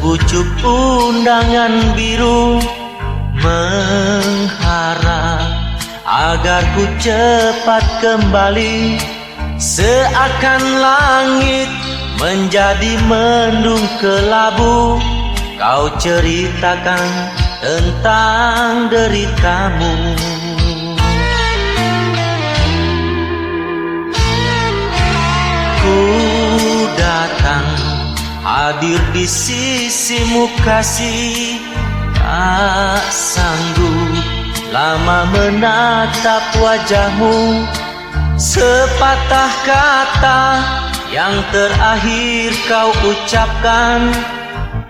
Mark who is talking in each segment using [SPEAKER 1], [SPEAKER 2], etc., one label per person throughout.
[SPEAKER 1] Sepucuk undangan biru mengharap agar ku cepat kembali. Seakan langit menjadi mendung kelabu, kau ceritakan tentang deritamu. Ku datang hadir di sisimu kasih, tak sanggup lama menatap wajahmu. Sepatah kata yang terakhir kau ucapkan,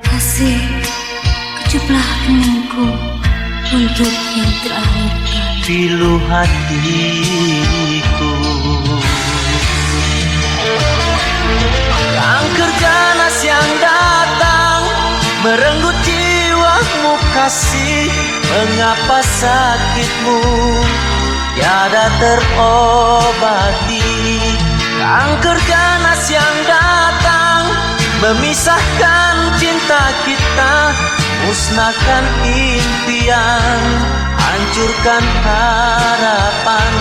[SPEAKER 2] kasih, kecuplah keningku untuk yang terakhir kali.
[SPEAKER 1] Pilu hatiku. Kanker ganas yang datang merenggut jiwamu kasih. Mengapa sakitmu tiada terobati? Kanker ganas yang datang memisahkan cinta kita, musnahkan impian, hancurkan harapan.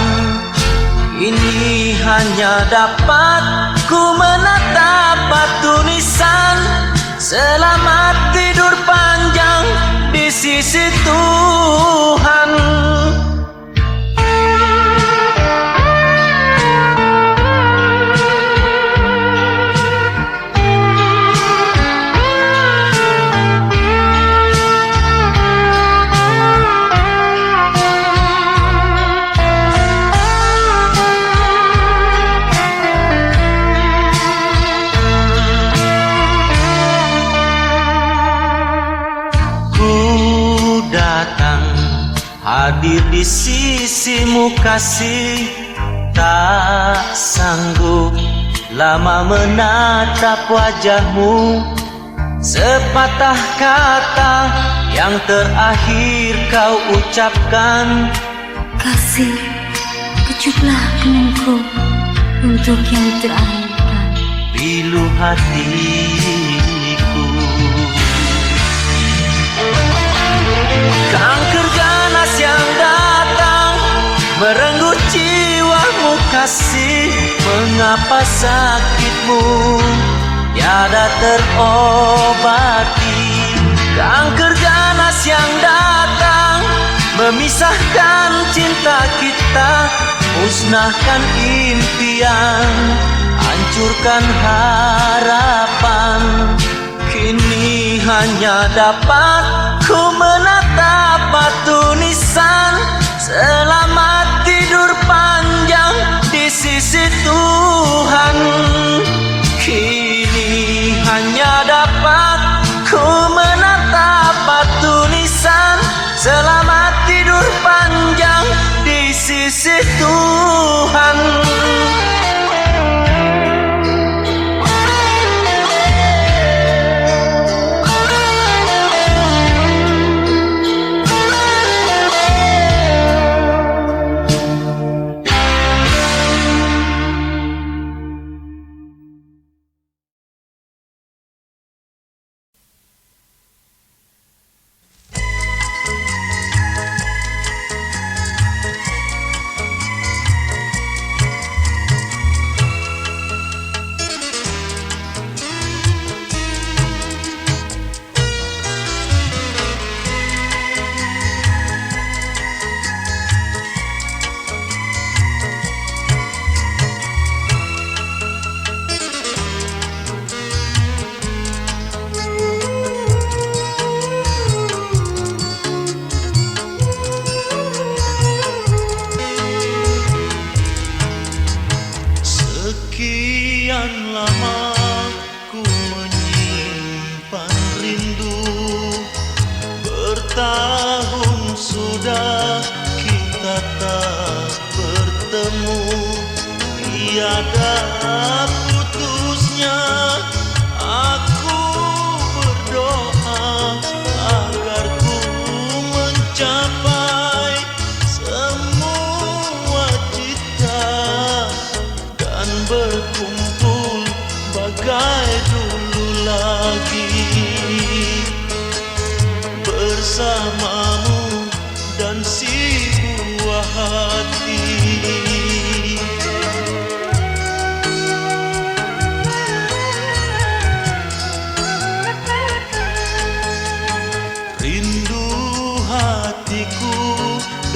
[SPEAKER 1] Ini hanya dapat ku menatap batu nisan. Selamat tidur panjang di sisi Tuhan. Hadir di sisimu kasih, tak sanggup lama menatap wajahmu. Sepatah kata yang terakhir kau ucapkan,
[SPEAKER 2] kasih, kecuplah keningku untuk yang terakhir kali.
[SPEAKER 1] Pilu hatiku. Kanker ganas yang datang merenggut jiwamu kasih. Mengapa sakitmu tiada terobati? Kanker ganas yang datang memisahkan cinta kita, musnahkan impian, hancurkan harapan. Kini hanya dapat ku menatap batu nisan. Selamat tidur panjang di sisi Tuhan. Kini hanya dapat ku menatap batu nisan. Selamat tidur panjang di sisi Tuhan.
[SPEAKER 3] Tiada putusnya aku berdoa agar ku mencapai semua cita dan berkumpul bagai dulu lagi. bersamamu dan si buah hati. Rindu hatiku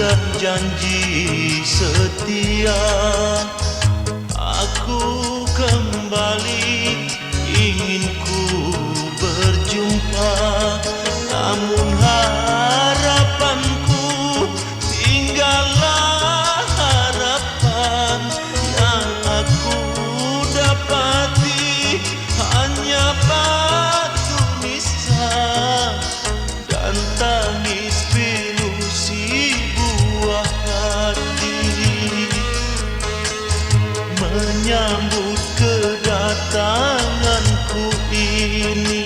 [SPEAKER 3] dan janji setia, aku kembali ingin ku berjumpa, namun harapanku tinggallah harapan yang aku dapati hanya batu nisan dan tangis pilu si buah hati menyambut kedatanganku ini.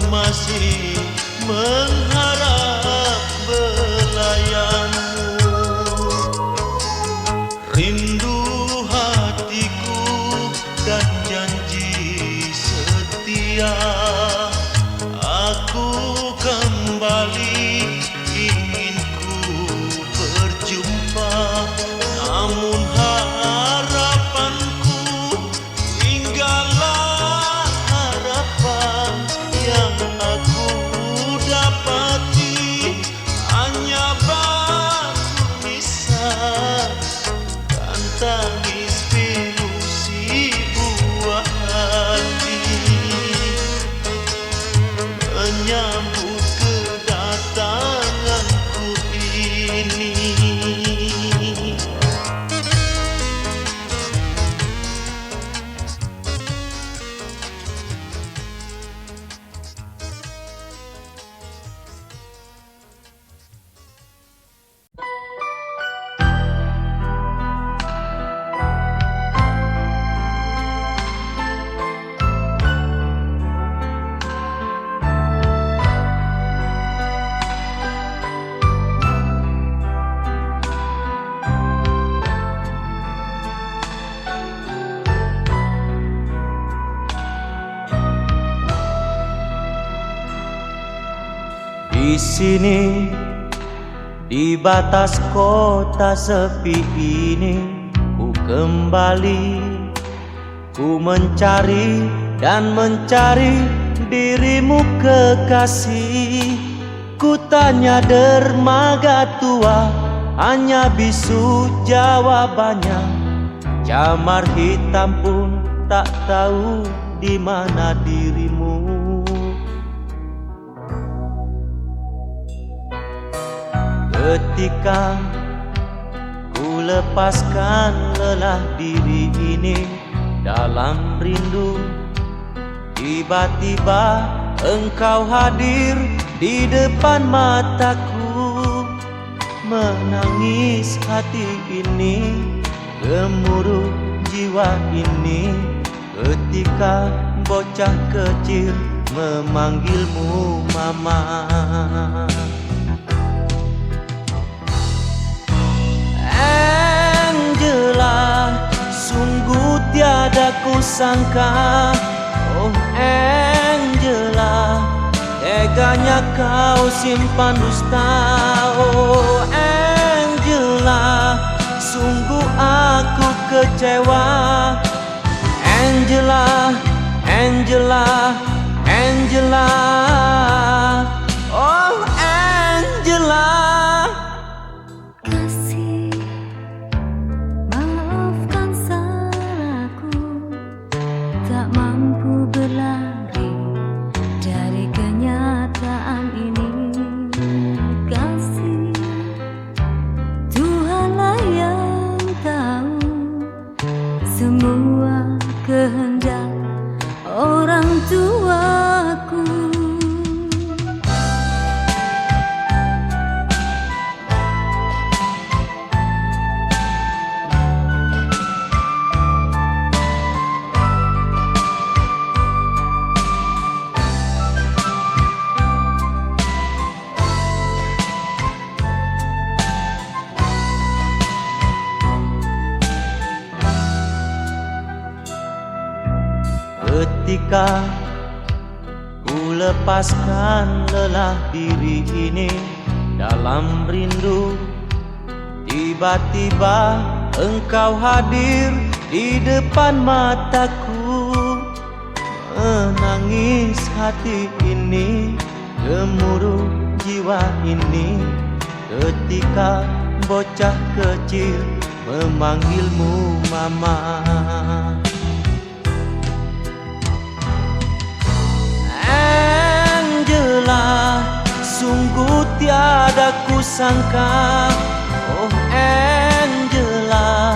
[SPEAKER 3] Masih mengharap belayanmu. Rindu hatiku dan janji setia, aku kembali ingin ku berjumpa, namun harapanku tinggallah harapan yang aku dapati hanya batu nisan dan tangis pilu si buah hati menyambut kedatanganku ini. Di sini, di batas kota sepi ini, ku kembali, ku mencari dan mencari dirimu kekasih. Ku tanya dermaga tua, hanya bisu jawabannya. Camar hitam pun tak tahu di mana dirimu. Ketika ku lepaskan lelah diri ini dalam rindu, tiba-tiba engkau hadir di depan mataku. Menangis hati ini, gemuruh jiwa ini, ketika bocah kecil memanggilmu mama. Angela, sungguh tiada tiada kusangka. Oh Angela, teganya kau simpan dusta. Oh Angela, sungguh aku kecewa. Angela, Angela, Angela, oh Angela.
[SPEAKER 2] Kasih, maafkan salahku, tak mampu berlari dari kenyataan ini. Kasih, Tuhanlah yang tahu semua kehendak orang tuaku.
[SPEAKER 3] Ketika ku lepaskan lelah diri ini dalam rindu, tiba-tiba engkau hadir di depan mataku. Menangis hati ini, gemuruh jiwa ini, ketika bocah kecil memanggilmu mama. Angela, sungguh tiada kusangka. Oh Angela,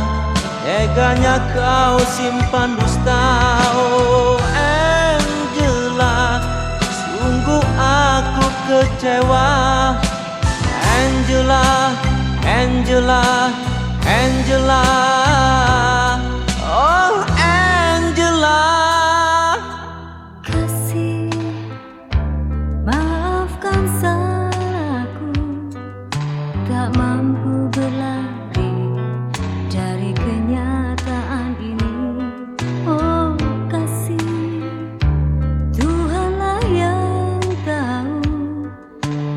[SPEAKER 3] teganya kau simpan dusta. Oh Angela, sungguh aku kecewa. Angela, Angela, Angela, oh Angela.
[SPEAKER 2] Kasih, maafkan salahku, tak mampu berlari dari kenyataan ini. Oh kasih, Tuhanlah yang tahu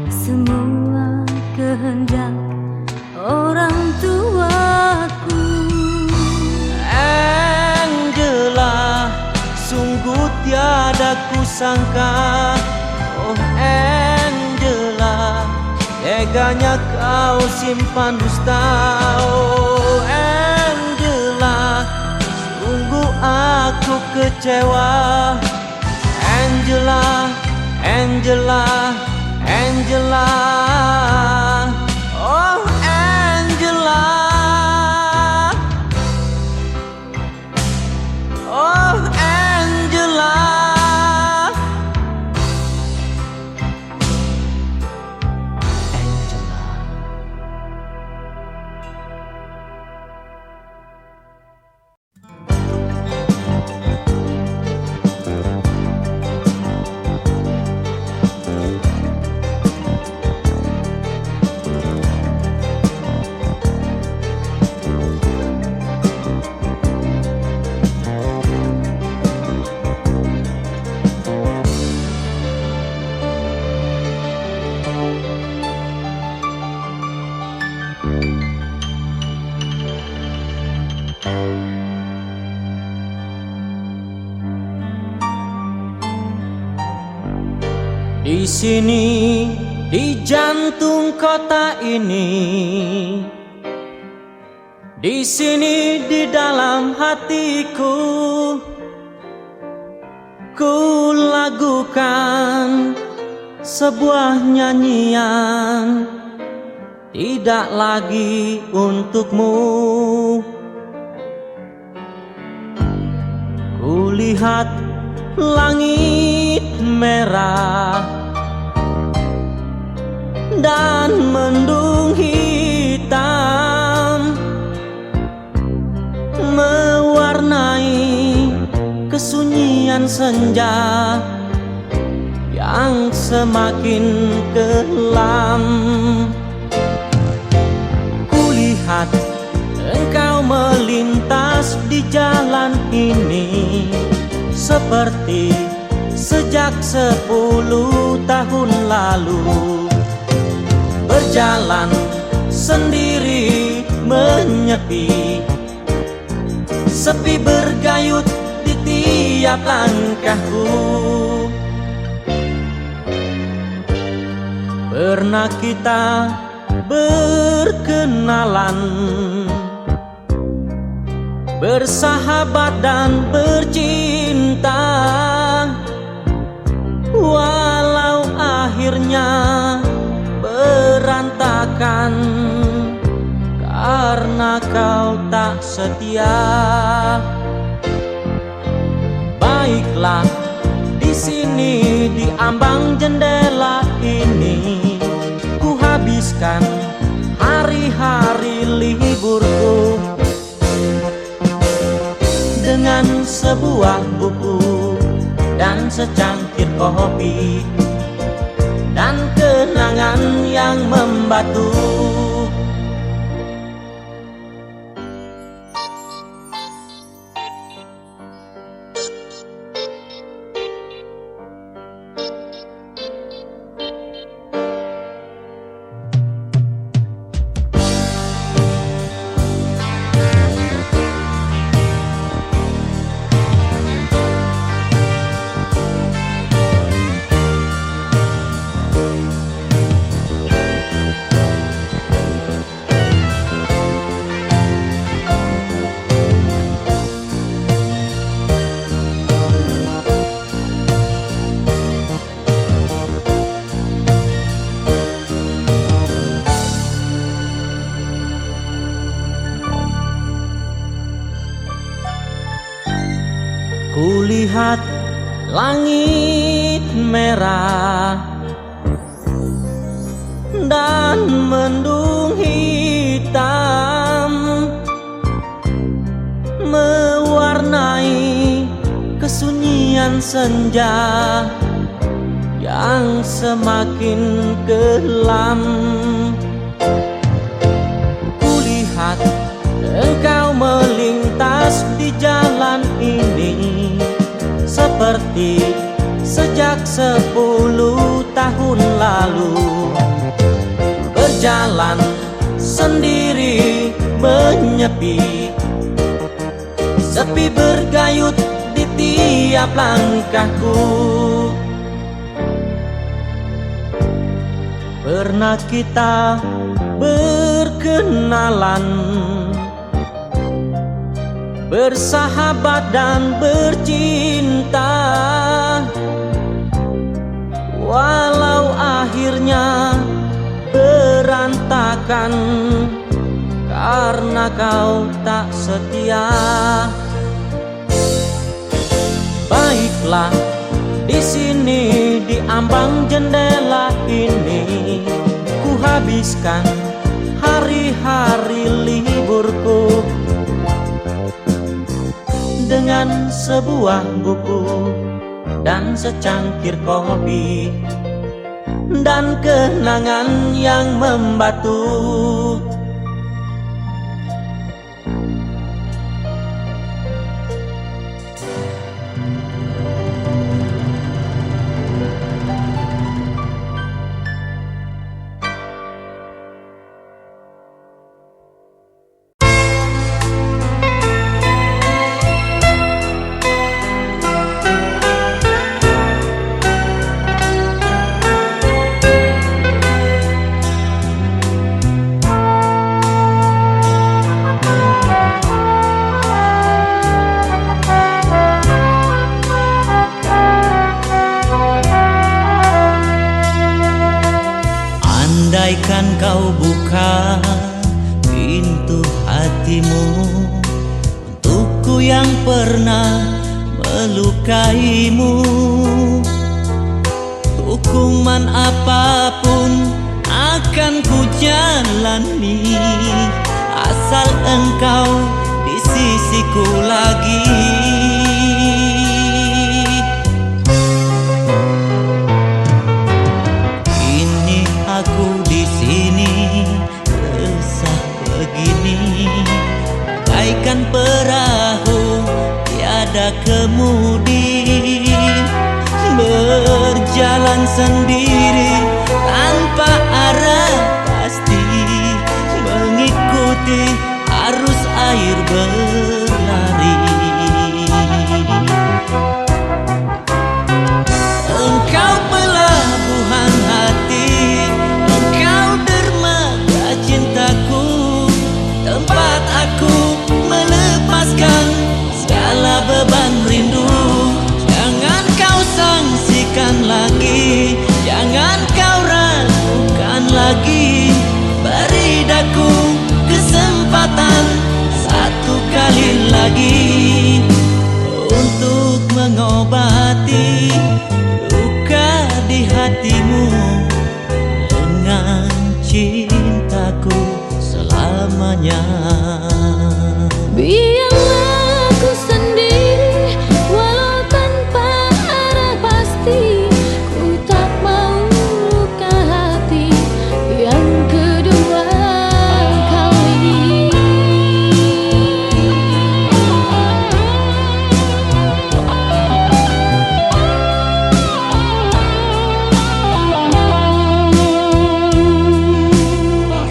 [SPEAKER 2] semua kehendak orang tuaku.
[SPEAKER 3] Angela, sungguh tiada kusangka. Oh Angela, teganya kau simpan dusta. Oh Angela, sungguh aku kecewa. Angela, Angela, Angela, oh Angela, oh Angela. Di sini, di jantung kota ini, di sini di dalam hatiku, ku lagukan sebuah nyanyian, tidak lagi untukmu. Kulihat langit merah dan mendung hitam mewarnai kesunyian senja yang semakin kelam. Kulihat engkau melintas melintas di jalan ini seperti sejak 10 tahun lalu. Berjalan sendiri menyepi, sepi bergayut di tiap langkahku. Pernah kita berkenalan, bersahabat dan bercinta, walau akhirnya berantakan karena kau tak setia. Baiklah, di sini di ambang jendela ini ku habiskan hari-hari liburku dengan sebuah buku dan secangkir kopi dan kenangan yang membatu. Kulihat langit merah dan mendung hitam mewarnai kesunyian senja yang semakin kelam. Kulihat engkau melintas di jalan ini seperti sejak 10 tahun lalu. Berjalan sendiri menyepi, sepi bergayut di tiap langkahku. Pernah kita berkenalan, bersahabat dan bercinta, walau akhirnya berantakan karena kau tak setia. Baiklah, di sini di ambang jendela ini ku habiskan hari-hari liburku dengan sebuah buku dan secangkir kopi dan kenangan yang membatu.
[SPEAKER 1] Andaikan kau buka pintu hatimu untukku yang pernah melukaimu, hukuman apapun akan ku jalani asal engkau di sisiku lagi. Aku di sini resah begini, bagaikan perahu sendiri tanpa arah pasti, mengikuti arus air berlari. Engkau pelabuhan hati, engkau dermaga cintaku, tempat aku melepaskan segala beban rindu. Jangan kau sangsikan lagi, jangan kau ragukan lagi. Beri daku kesempatan satu kali lagi untuk mengobati luka di hatimu dengan cintaku selamanya.
[SPEAKER 2] Biarlah aku sendiri walau tanpa arah pasti. Ku tak mau luka hati yang kedua kali.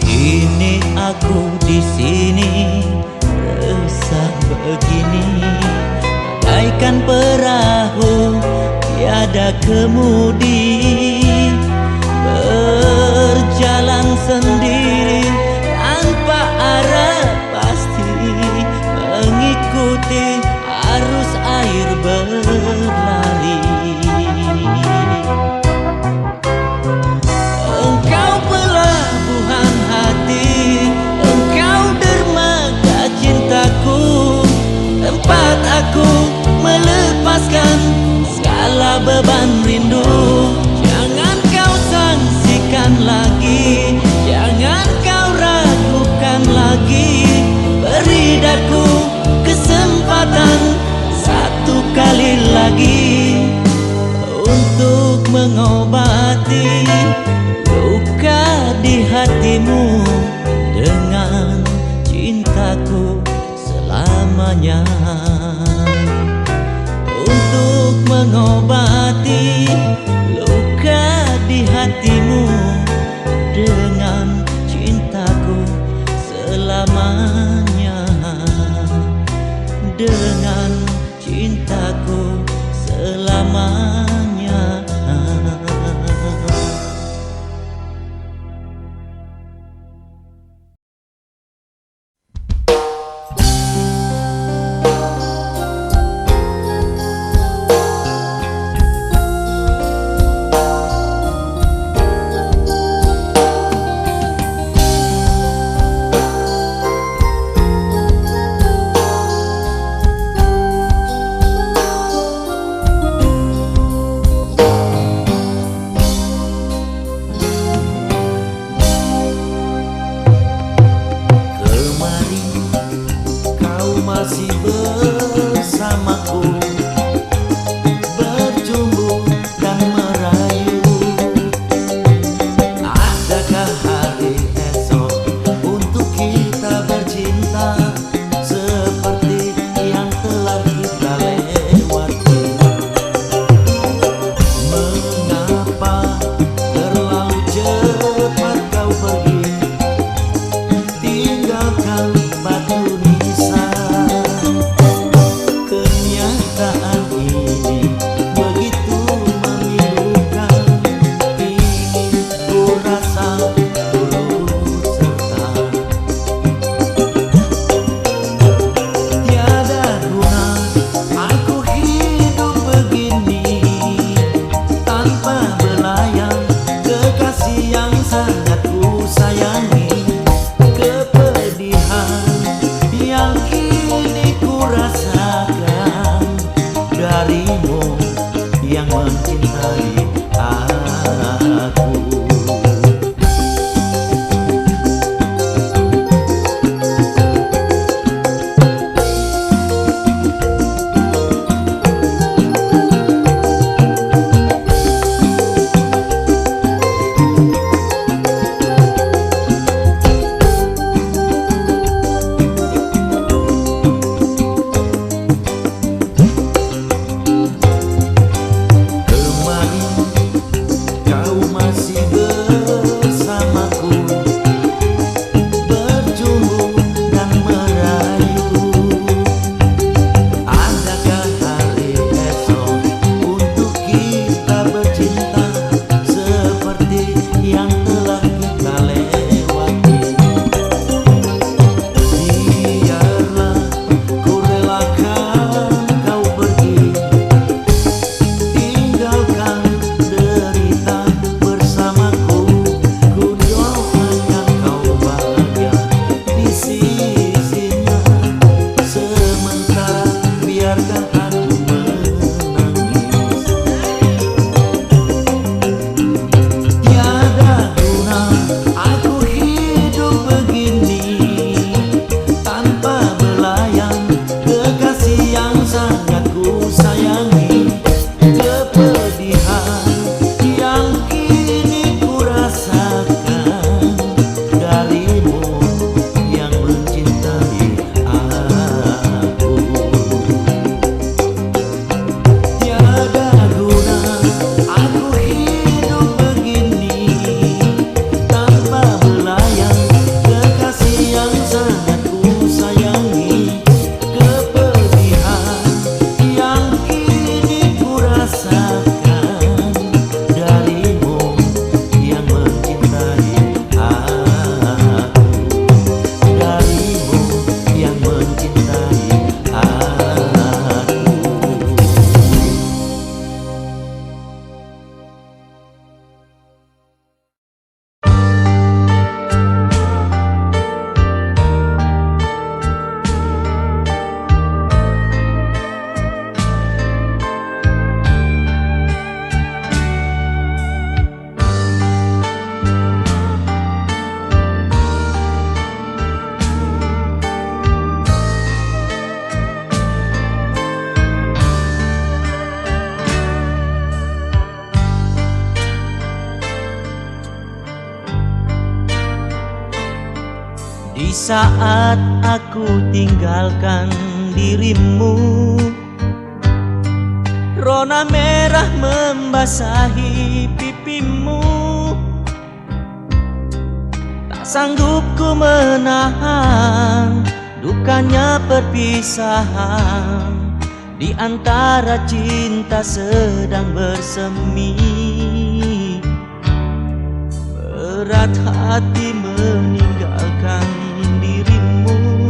[SPEAKER 1] Kini aku di sini resah begini, bagaikan perahu tiada kemudi, berjalan sendiri tanpa arah pasti, mengikuti arus air berlari. Engkau pelabuhan hati, engkau dermaga cintaku, tempat aku melepaskan segala beban rindu. Jangan kau sangsikan lagi, jangan kau ragukan lagi. Beri daku kesempatan satu kali lagi untuk mengobati luka di hatimu dengan cintaku selamanya. Untuk mengobati luka di hatimu dengan cintaku selamanya, dengan cintaku selamanya. Masih bersamaku, berjumbu dan merayu. Adakah hari esok untuk kita bercinta seperti yang telah kita lewati? Mengapa terlalu cepat kau pergi, tinggalkan batu nisan? Kenyataan ini begitu memilukan, ingin ku rasa turut serta. Tiada guna aku hidup begini tanpa belayang kekasih yang sangat ku sayangi. Kepedihan yang kini ku rasakan darimu yang mencintai aku. Kemarin
[SPEAKER 3] Di saat aku tinggalkan dirimu, rona merah membasahi pipimu. Tak sanggup ku menahan dukanya perpisahan di antara cinta sedang bersemi. Berat hati meninggalkan dirimu,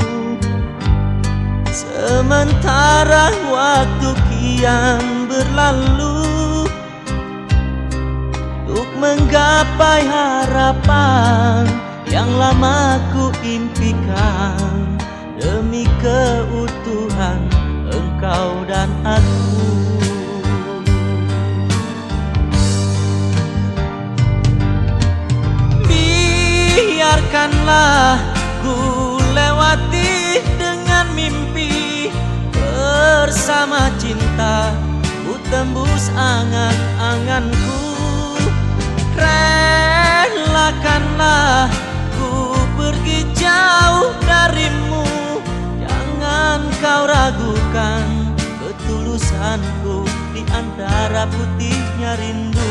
[SPEAKER 3] sementara waktu kian berlalu untuk menggapai harapan yang lama ku impikan demi keutuhan engkau dan aku. Biarkanlah ku lewati dengan mimpi, bersama cinta ku tembus angan-anganku. Relakanlah ku pergi jauh darimu, jangan kau ragukan ketulusanku di antara putihnya rindu.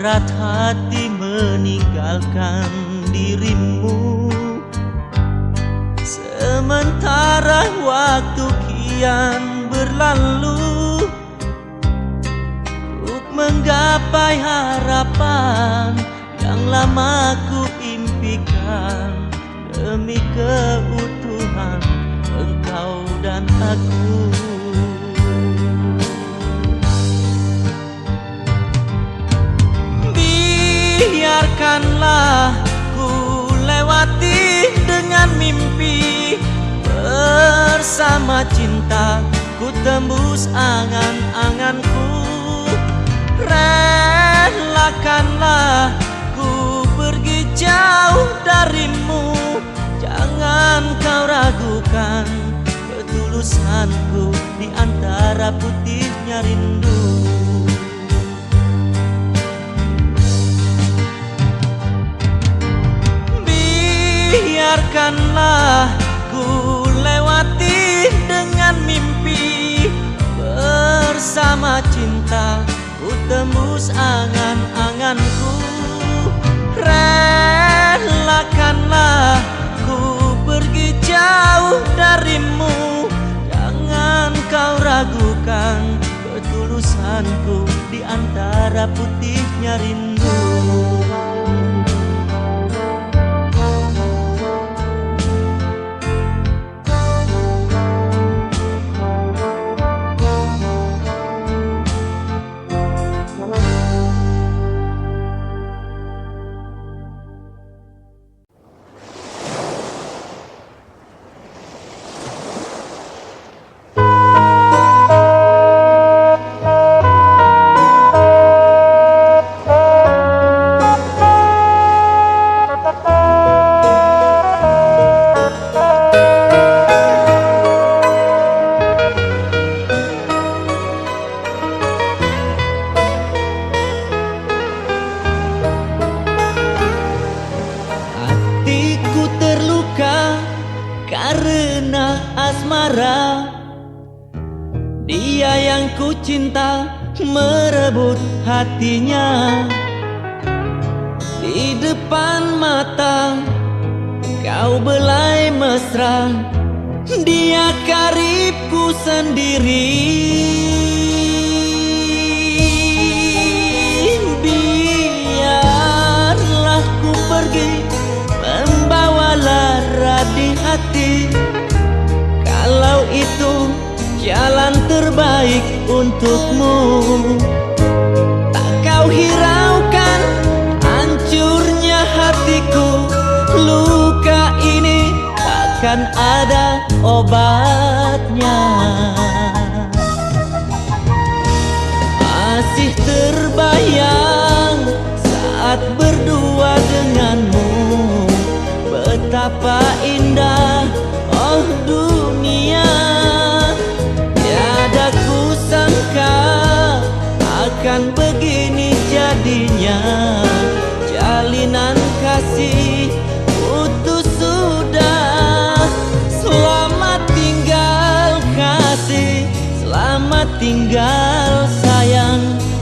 [SPEAKER 3] Berat hati meninggalkan dirimu, sementara waktu kian berlalu untuk menggapai harapan yang lama ku impikan demi keutuhan engkau dan aku. Biarkanlah ku lewati dengan mimpi, bersama cinta ku tembus angan-anganku. Relakanlah ku pergi jauh darimu, jangan kau ragukan ketulusanku di antara putihnya rindu. Biarkanlah ku lewati dengan mimpi, bersama cinta ku tembus angan-anganku. Relakanlah ku pergi jauh darimu, jangan kau ragukan ketulusanku di antara putihnya rindu. Karena asmara, dia yang ku cinta merebut hatinya. Di depan mata kau belai mesra, dia karibku sendiri. Biarlah ku pergi membawa lara di hati, kalau itu jalan terbaik untukmu. Tak kau hiraukan takkan ada obatnya. Masih terbayang saat berdua denganmu, betapa indah oh dunia. Tiada kusangka akan begini jadinya, jalinan kasih putus sudah. Selamat tinggal kasih, selamat tinggal sayang,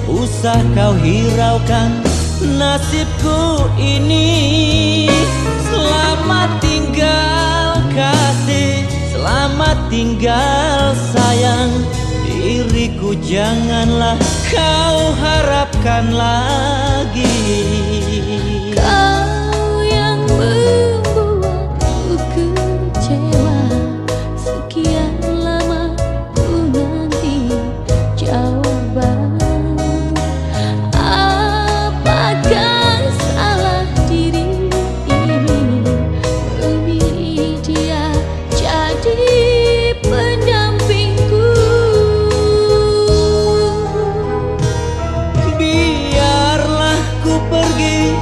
[SPEAKER 3] usah kau hiraukan nasibku ini. Selamat tinggal kasih, selamat tinggal sayang, diriku janganlah kau harapkan lagi.
[SPEAKER 2] Kau yang membuatku kecewa, sekian lama ku nanti jawaban. Apakah salah diri ini memilih dia jadi pendampingku?
[SPEAKER 3] Biarlah ku pergi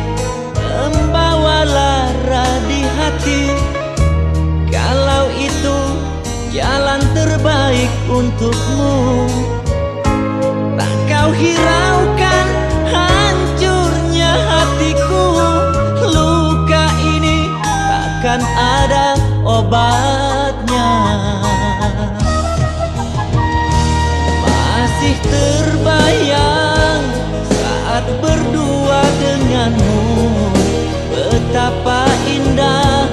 [SPEAKER 3] membawa lara di hati, kalau itu jalan terbaik untukmu. Tak kau hiraukan hancurnya hatiku, luka ini takkan ada obatnya. Masih terbayang saat berdua denganmu, betapa indah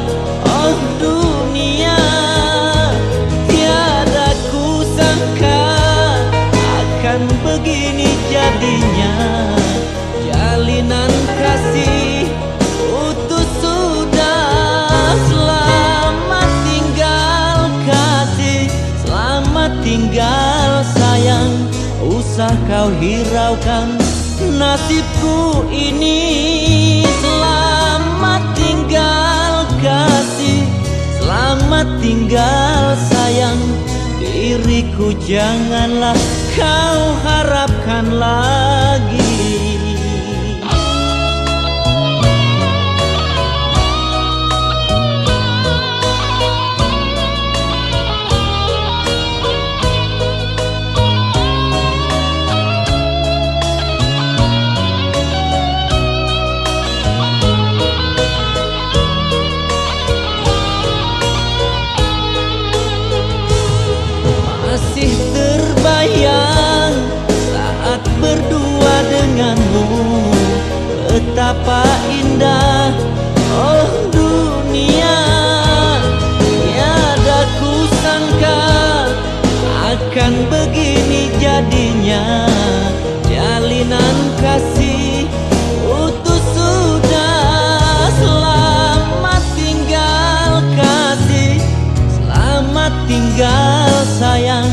[SPEAKER 3] oh dunia. Tiada kusangka akan begini jadinya, jalinan kasih putus sudah. Selamat tinggal kasih, selamat tinggal sayang, usah kau hiraukan nasibku ini. Selamat tinggal kasih, selamat tinggal sayang, diriku janganlah kau harapkan lagi. Masih terbayang saat berdua denganmu, betapa indah oh dunia. Tiada kusangka akan begini jadinya, jalinan kasih putus sudah. Selamat tinggal kasih, selamat tinggal sayang,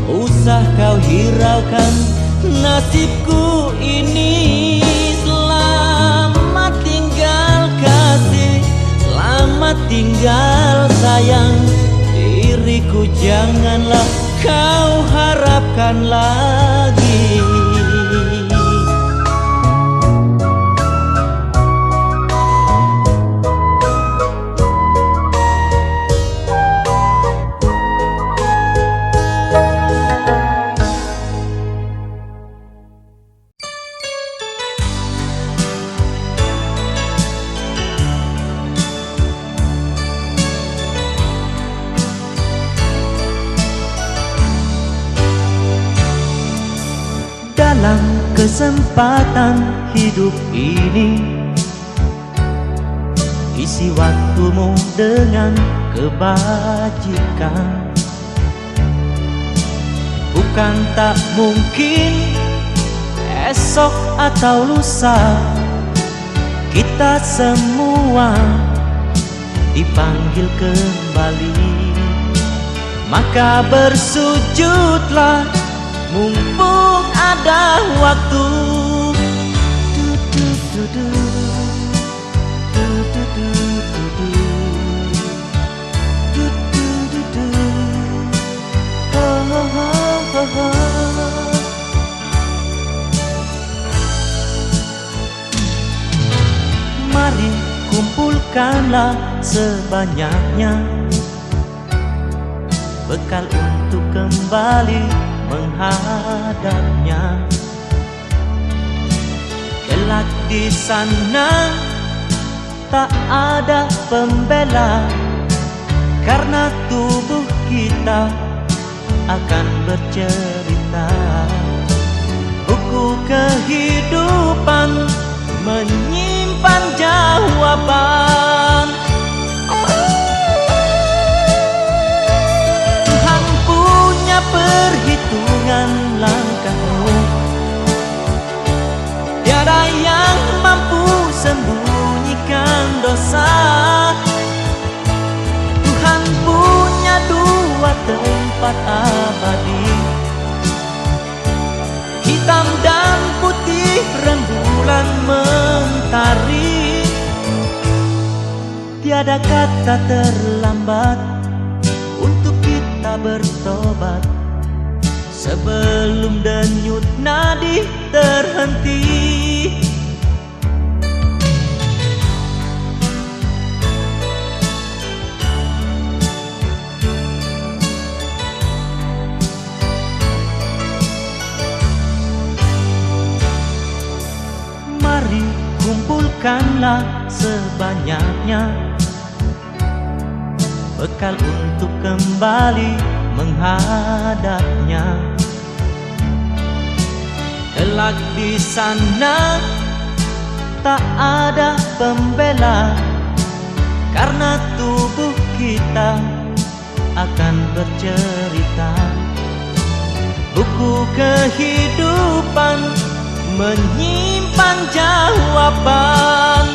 [SPEAKER 3] usah kau hiraukan nasibku ini. Selamat tinggal kasih, selamat tinggal sayang, diriku janganlah kau harapkan lagi.
[SPEAKER 1] Dalam kesempatan hidup ini, isi waktumu dengan kebajikan. Bukan tak mungkin esok atau lusa kita semua dipanggil kembali. Maka bersujudlah mumpung ada waktu. Mari kumpulkanlah sebanyaknya bekal untuk kembali menghadapnya. Kelak di sana tak ada pembela, karena tubuh kita akan bercerita. Buku kehidupan menyimpan jawaban. Tuhan punya perhitungan langkahmu, tiada yang mampu sembunyikan dosa. Tuhan punya dua tempat abadi, hitam dan putih rembulan mentari. Tiada kata terlambat untuk kita bertobat sebelum denyut nadi terhenti. Mari kumpulkanlah sebanyaknya bekal untuk kembali menghadapnya. Kelak di sana tak ada pembela, karena tubuh kita akan bercerita. Buku kehidupan menyimpan jawaban.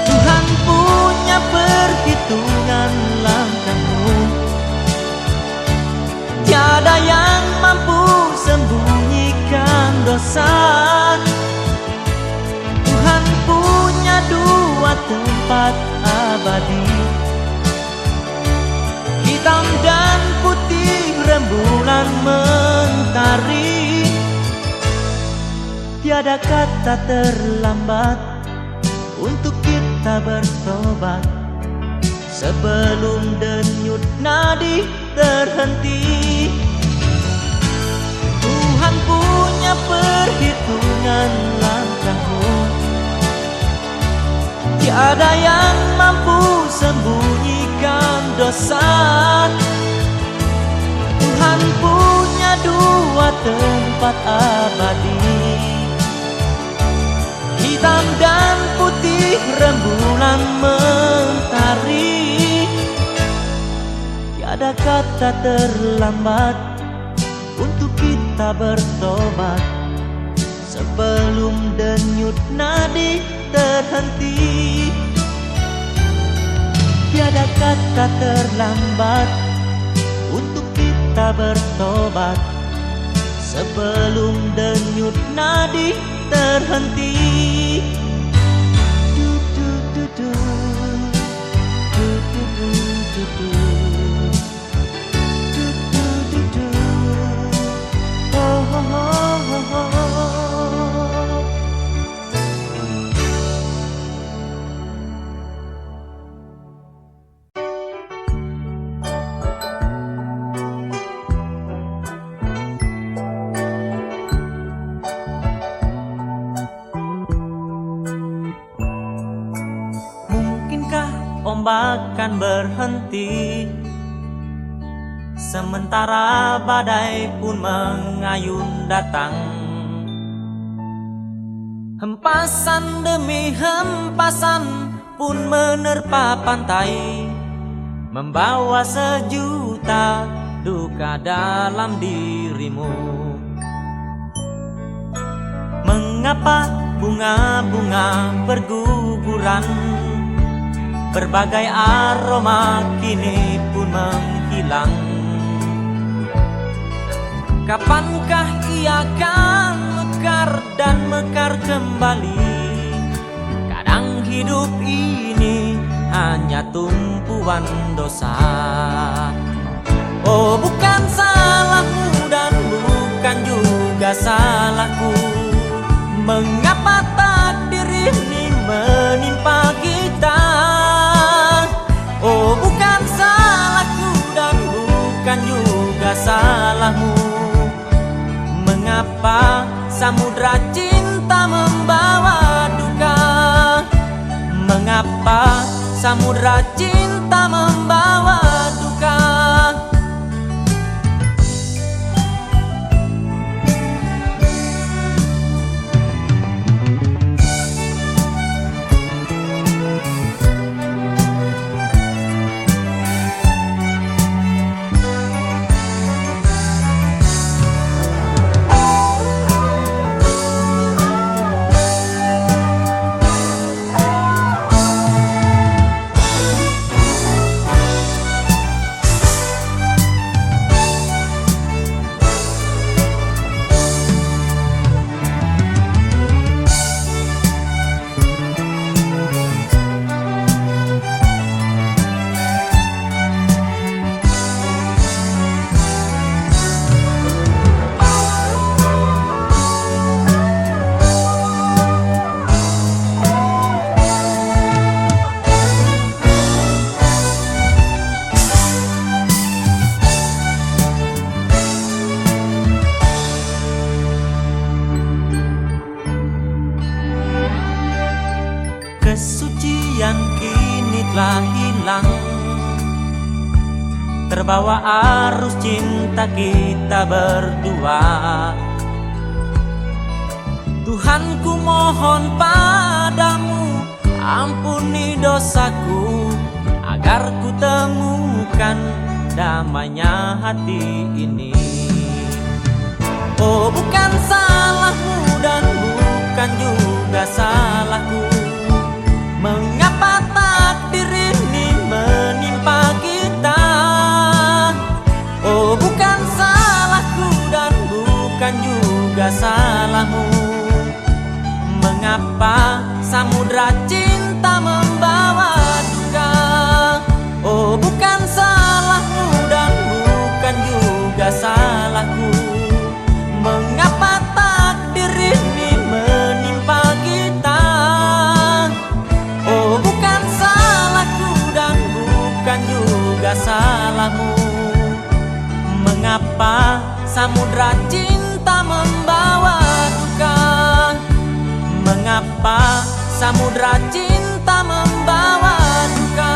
[SPEAKER 1] Tuhan punya perhitungan langkahmu, tiada yang mampu sembunyikan dosa. Tuhan punya dua tempat abadi, hitam dan putih rembulan mentari. Tiada kata terlambat untuk kita bertobat sebelum denyut nadi terhenti. Tuhan punya perhitungan langkahmu, tiada yang mampu sembunyikan dosa. Tuhan punya dua tempat abadi, hitam dan putih rembulan mentari. Tiada kata terlambat untuk kita bertobat sebelum denyut nadi terhenti. Tiada kata terlambat untuk kita bertobat sebelum denyut nadi terhenti. Du, du, du, du. Du, du, du, du, du. Du, du, du, du. Oh, oh, oh, oh, oh. Ombak kan berhenti, sementara badai pun mengayun datang. Hempasan demi hempasan pun menerpa pantai, membawa sejuta duka dalam dirimu. Mengapa bunga-bunga berguguran, berbagai aroma kini pun menghilang. Kapankah ia akan mekar dan mekar kembali? Kadang hidup ini hanya tumpuan dosa.
[SPEAKER 3] Oh bukan salahmu dan bukan juga salahku, mengapa takdir ini menimpa kita. Oh bukan salahku dan bukan juga salahmu, mengapa samudra cinta membawa duka. Mengapa samudra cinta membawa duka. Kesucian kini telah hilang, terbawa arus cinta kita berdua. Tuhan ku mohon padamu, ampuni dosaku, agar ku temukan damainya hati ini. Oh bukan salahmu dan bukan juga salahku, mengapa takdir ini menimpa kita. Oh bukan salahku dan bukan juga salahmu, mengapa samudra cinta membawa duka. Oh bukan salahmu dan bukan juga salahku, mengapa takdir ini menimpa kita. Oh bukan salahku dan bukan juga salahmu, mengapa samudra cinta membawa duka. Mengapa samudra cinta membawa duka.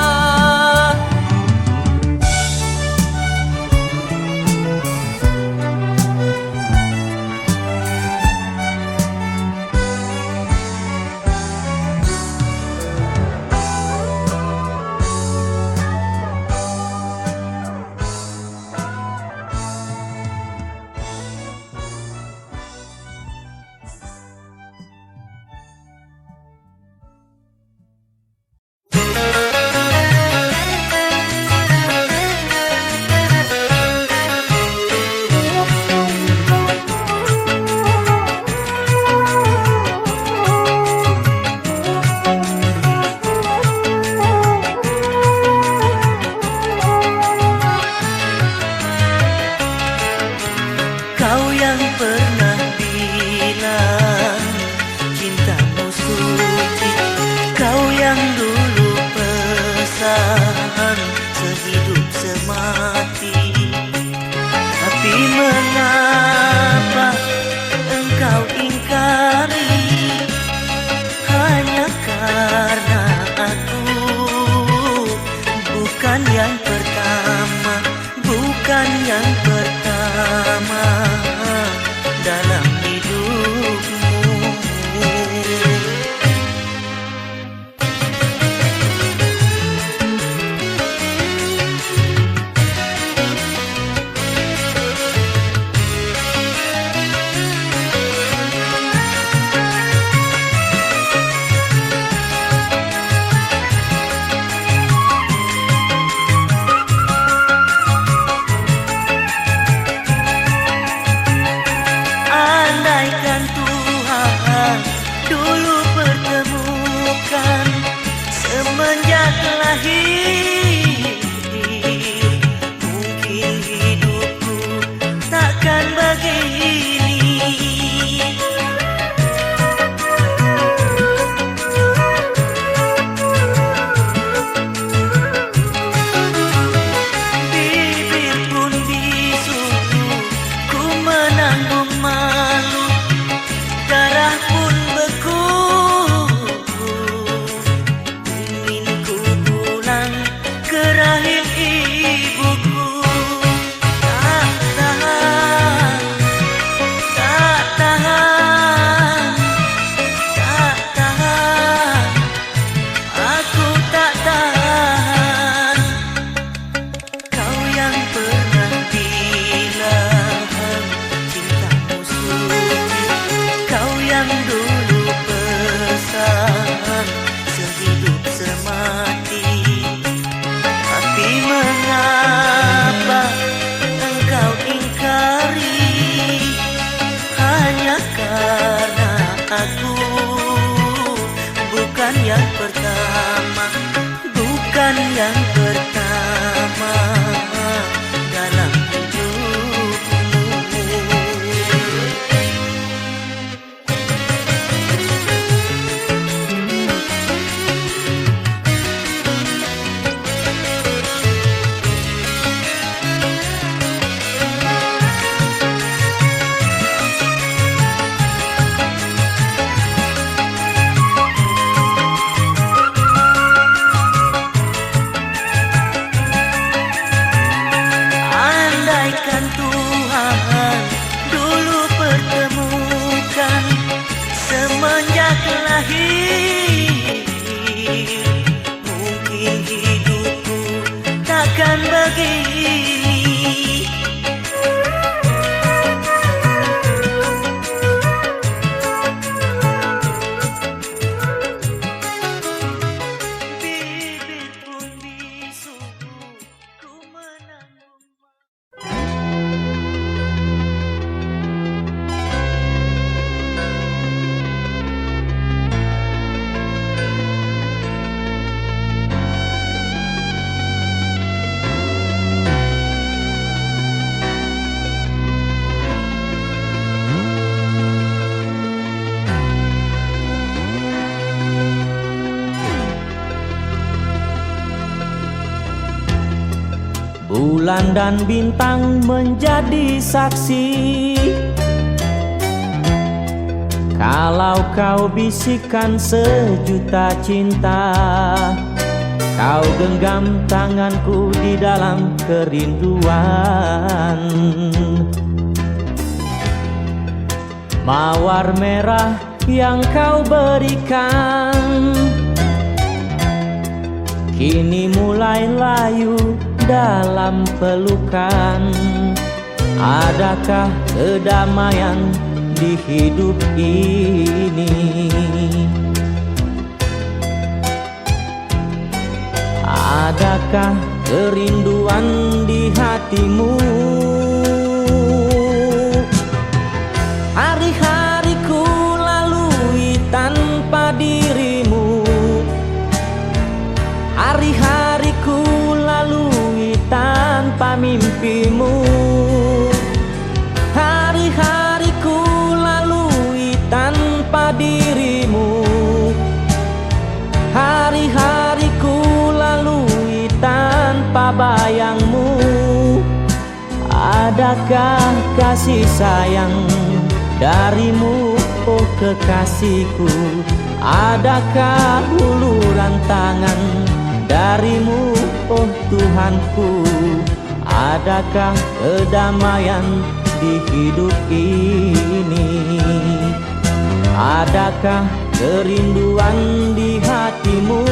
[SPEAKER 1] Semenjak lahir mungkin bulan yang pertama dalam hidupmu. Andaikan Tuhan dulu pertemukan semenjak lahir, mungkin hidupku takkan begini. Bibir pun bisu ku menanggung.
[SPEAKER 3] Bulan dan bintang menjadi saksi kalau kau bisikkan sejuta cinta. Kau genggam tanganku di dalam kerinduan. Mawar merah yang kau berikan kini mulai layu dalam pelukan. Adakah kedamaian di hidup ini? Adakah kerinduan di hatimu? Hari-hariku lalui tanpa dirimu. Hari-hariku lalui tanpa mimpimu. Hari-hariku lalui tanpa dirimu. Hari-hariku lalui tanpa bayangmu. Adakah kasih sayang darimu, oh kekasihku? Adakah uluran tangan darimu, oh Tuhanku? Adakah kedamaian di hidup ini? Adakah kerinduan di hatimu?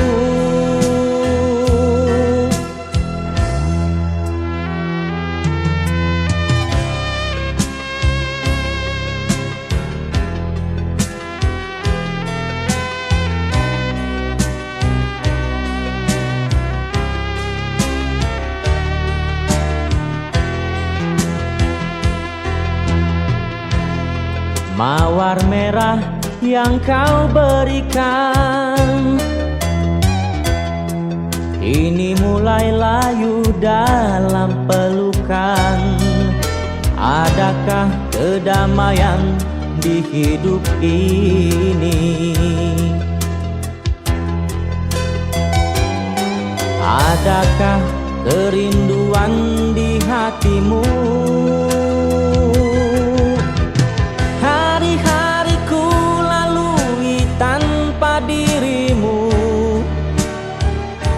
[SPEAKER 3] Mawar merah yang kau berikan ini mulai layu dalam pelukan. Adakah kedamaian di hidup ini? Adakah kerinduan di hatimu? Hari-hariku lalui tanpa dirimu.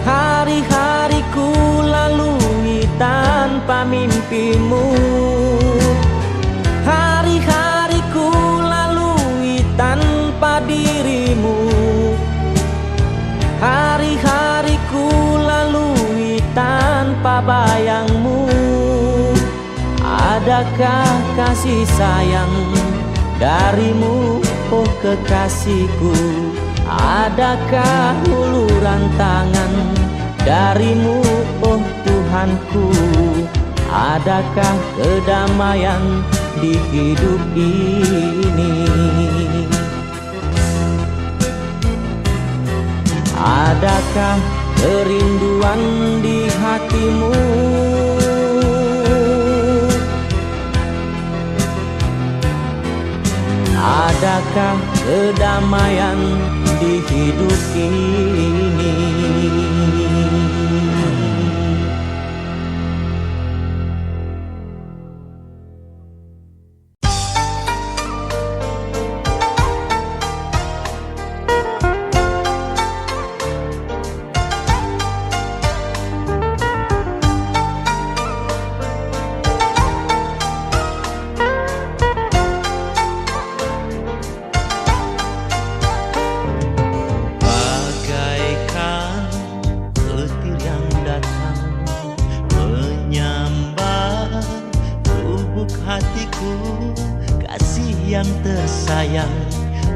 [SPEAKER 3] Hari-hariku lalui tanpa mimpimu. Hari-hariku lalui tanpa dirimu. Hari-hariku lalui tanpa bayangmu. Adakah kasih sayang darimu, oh kekasihku? Adakah uluran tangan darimu, oh Tuhanku? Adakah kedamaian di hidup ini? Adakah kerinduan di hatimu. Adakah kedamaian di hidup ini?
[SPEAKER 1] Yang tersayang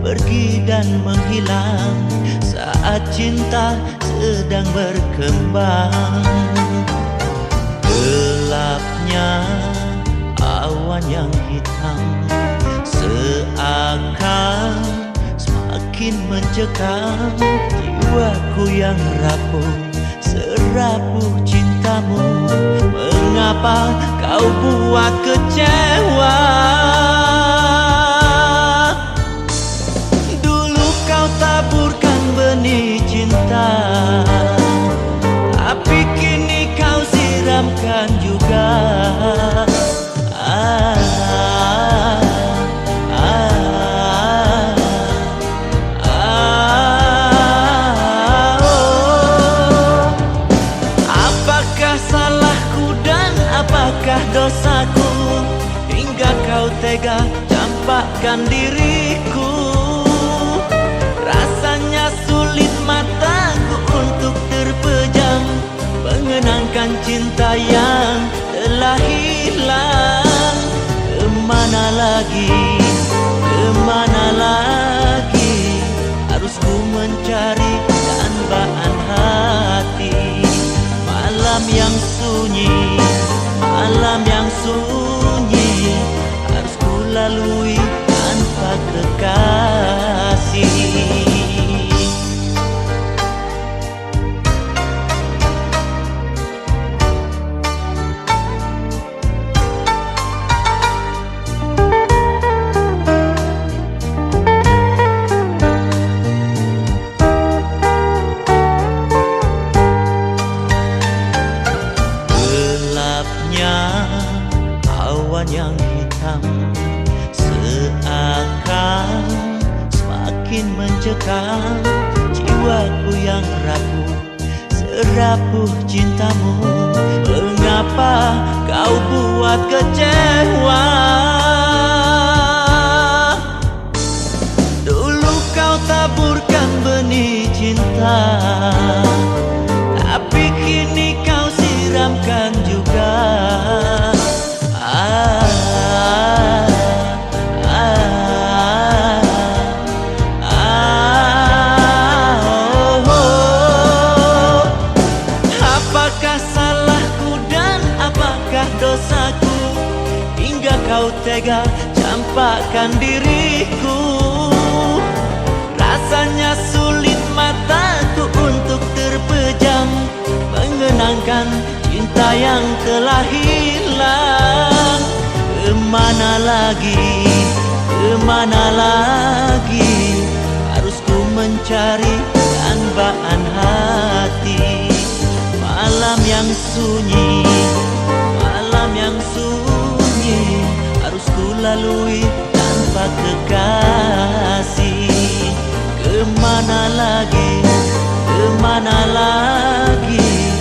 [SPEAKER 1] pergi dan menghilang saat cinta sedang berkembang. Gelapnya awan yang hitam seakan semakin mencekam jiwaku yang rapuh, serapuh cintamu. Mengapa kau buat kecewa? Taburkan benih cinta, tapi kini kau siramkan juga. Apakah salahku dan apakah dosaku hingga kau tega campakkan diriku? Rasanya sulit mataku untuk terpejam mengenangkan cinta yang telah hilang. Kemana lagi, kemana lagi harus ku mencari dambaan hati? Malam yang sunyi, malam yang sunyi harus ku lalui tanpa kekasih. Yang hitam seakan semakin mencekam jiwaku yang rapuh, serapuh cintamu. Mengapa kau buat kecewa? Dulu kau taburkan benih cinta, tapi kini kau siramkan juga. Dosaku hingga kau tega campakkan diriku. Rasanya sulit mataku untuk terpejam mengenangkan cinta yang telah hilang. Kemana lagi, kemana lagi harus ku mencari dambaan hati? Malam yang sunyi, malam yang sunyi harus ku lalui tanpa kekasih. Kemana lagi, kemana lagi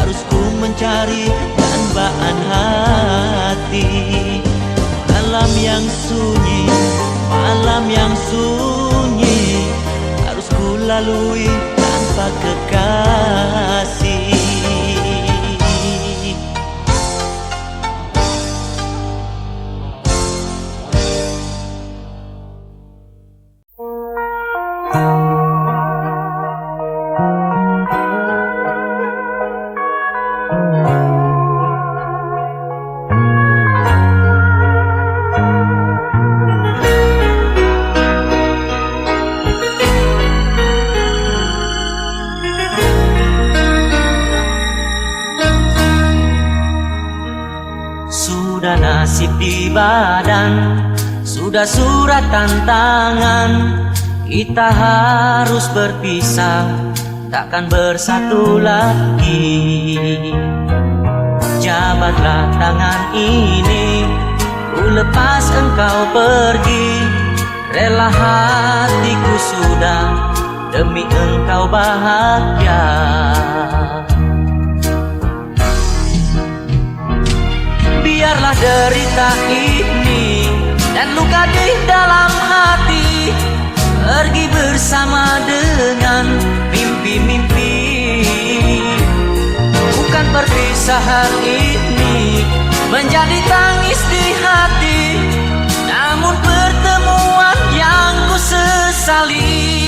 [SPEAKER 1] harus ku mencari dambaan hati? Malam yang sunyi, malam yang sunyi harus ku lalui tanpa kekasih.
[SPEAKER 3] nasib di badan, sudah surat tantangan. Kita harus berpisah, takkan bersatu lagi. Jabatlah tangan ini, ku lepas engkau pergi. Rela hatiku sudah, demi engkau bahagia. Biarlah derita ini dan luka di dalam hati pergi bersama dengan mimpi-mimpi. Bukan perpisahan ini menjadi tangis di hati, namun pertemuan yang ku sesali.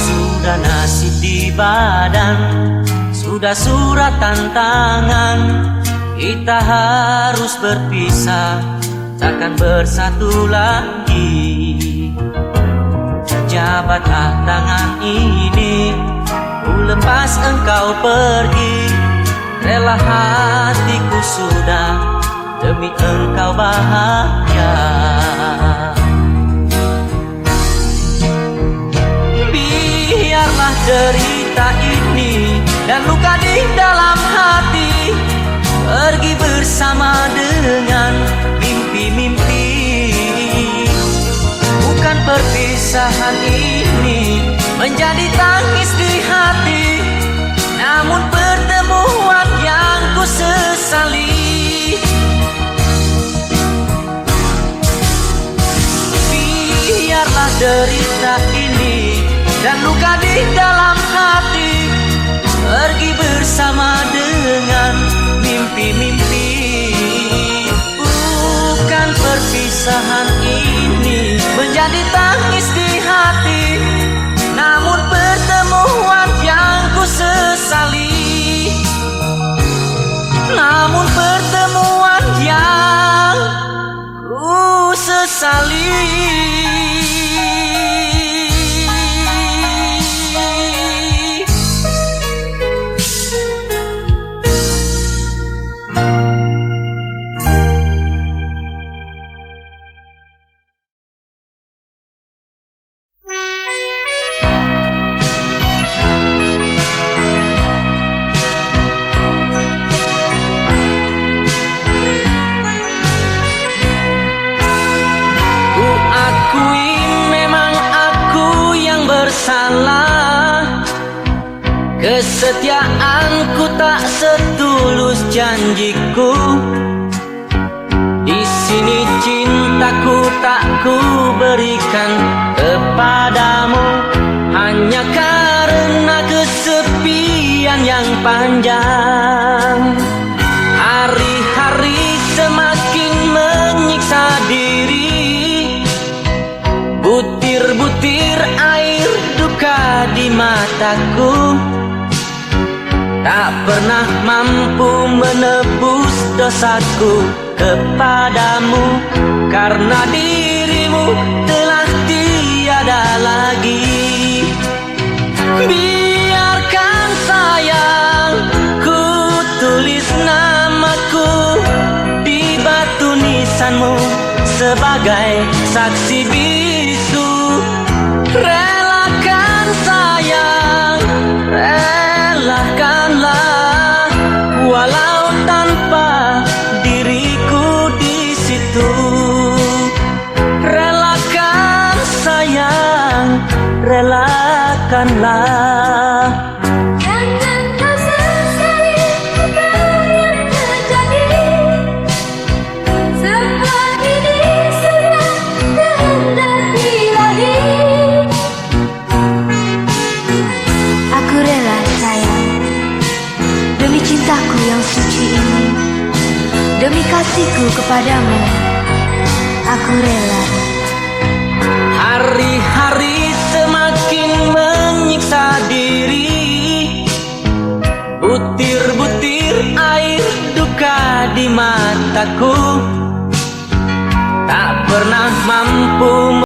[SPEAKER 3] Sudah nasib di badan, sudah surat tantangan. Kita harus berpisah, takkan bersatu lagi. Jabatlah tangan ini, ku lepas engkau pergi. Rela hatiku sudah, demi engkau bahagia. Biarlah derita ini dan luka di dalam hati pergi bersama dengan mimpi-mimpi. Bukan perpisahan ini menjadi tangis di hati, namun pertemuan yang ku sesali. Biarlah derita ini dan luka di dalam hati pergi bersama dengan mimpi-mimpi. Bukan perpisahan ini menjadi tangis di hati, namun pertemuan yang ku sesali. Namun pertemuan yang ku sesali. Salah, kesetiaanku tak setulus janjiku. Di sini cintaku tak ku berikan kepadamu, hanya karena kesepian yang panjang. Hari-hari semakin menyiksa diri, butir-butir air duka di mataku, tak pernah mampu menebus dosaku kepadamu, karena dirimu telah tiada lagi. Biarkan sayang, ku tulis namaku di batu nisanmu sebagai saksi bisu. Relakan sayang, relakanlah, walau tanpa diriku di situ. Relakan sayang, relakanlah.
[SPEAKER 2] Cintaku yang suci ini, demi kasihku kepadamu, aku rela.
[SPEAKER 3] Hari-hari semakin menyiksa diri, butir-butir air duka di mata. mataku tak pernah mampu